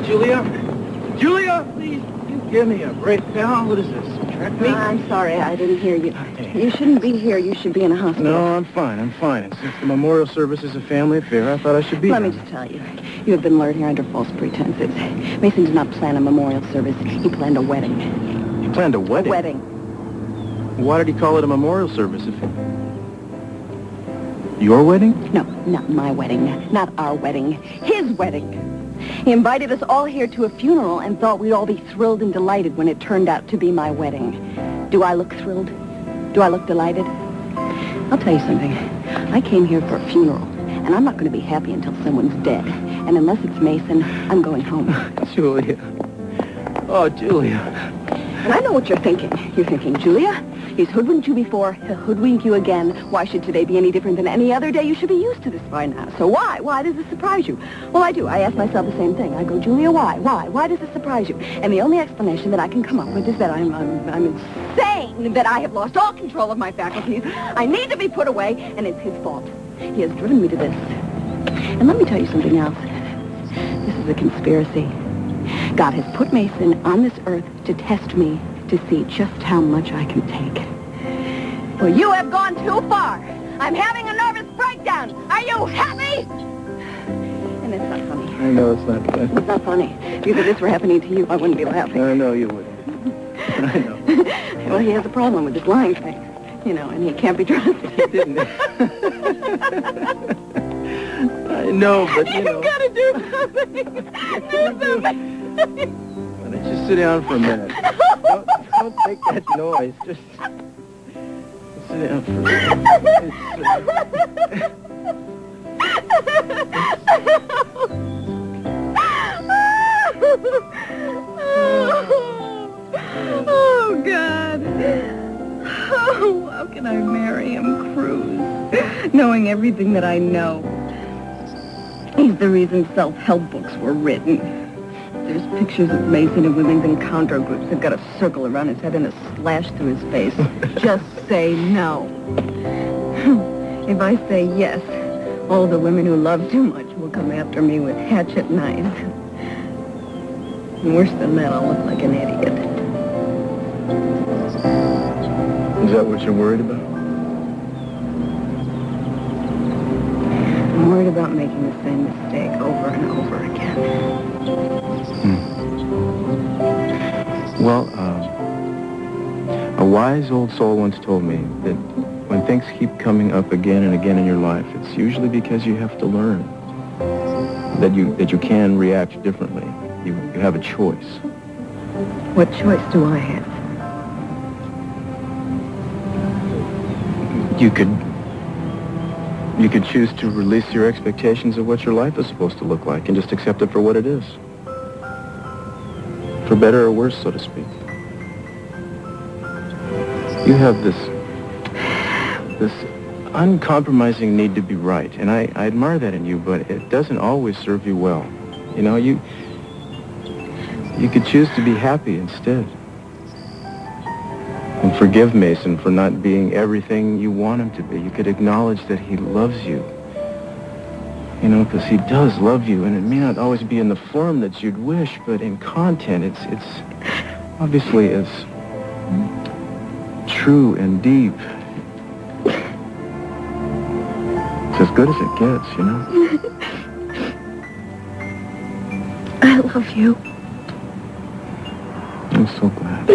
Julia? Julia, please, you give me a break, pal. What is this? Track meet? I'm sorry, I didn't hear you. You shouldn't be here. You should be in a hospital. No, I'm fine. And since the memorial service is a family affair, I thought I should be Let here. me just tell you. You have been lured here under false pretenses. Mason did not plan a memorial service. He planned a wedding. You planned a wedding? A wedding. Why did he call it a memorial service if Your wedding? No, not my wedding. Not our wedding. His wedding. He invited us all here to a funeral and thought we'd all be thrilled and delighted when it turned out to be my wedding. Do I look thrilled? Do I look delighted? I'll tell you something. I came here for a funeral, and I'm not going to be happy until someone's dead. And unless it's Mason, I'm going home. Julia. Oh, Julia. And I know what you're thinking. You're thinking, Julia, he's hoodwinked you before, he'll hoodwink you again. Why should today be any different than any other day? You should be used to this by now. So why? Why does this surprise you? Well, I do. I ask myself the same thing. I go, Julia, why? Why? Why does this surprise you? And the only explanation that I can come up with is that I'm insane, that I have lost all control of my faculties. I need to be put away, and it's his fault. He has driven me to this. And let me tell you something else. This is a conspiracy. God has put Mason on this earth to test me, to see just how much I can take. Well, you have gone too far. I'm having a nervous breakdown. Are you happy? And it's not funny. I know it's not funny. It's not funny. If this were happening to you, I wouldn't be laughing. I know you wouldn't. I know. Well, he has a problem with his lying face, and he can't be trusted. He didn't. I know, but You've got to do something. Do something. Why don't you sit down for a minute? Don't make that noise. Just sit down for a minute. Oh, God. Oh, how can I marry him, Cruz? Knowing everything that I know. He's the reason self-help books were written. There's pictures of Mason in women's encounter groups. They've got a circle around his head and a slash through his face. Just say no. If I say yes, all the women who love too much will come after me with hatchet knives. And worse than that, I'll look like an idiot. Is that what you're worried about? I'm worried about making the same mistake over and over again. Well, a wise old soul once told me that when things keep coming up again and again in your life, it's usually because you have to learn that you can react differently. You have a choice. What choice do I have? You could choose to release your expectations of what your life is supposed to look like and just accept it for what it is. For better or worse, so to speak. You have this uncompromising need to be right, and I admire that in you, but it doesn't always serve you well. You could choose to be happy instead. And forgive Mason for not being everything you want him to be. You could acknowledge that he loves you. Because he does love you, and it may not always be in the form that you'd wish, but in content, it's obviously as true and deep. It's as good as it gets, I love you. I'm so glad.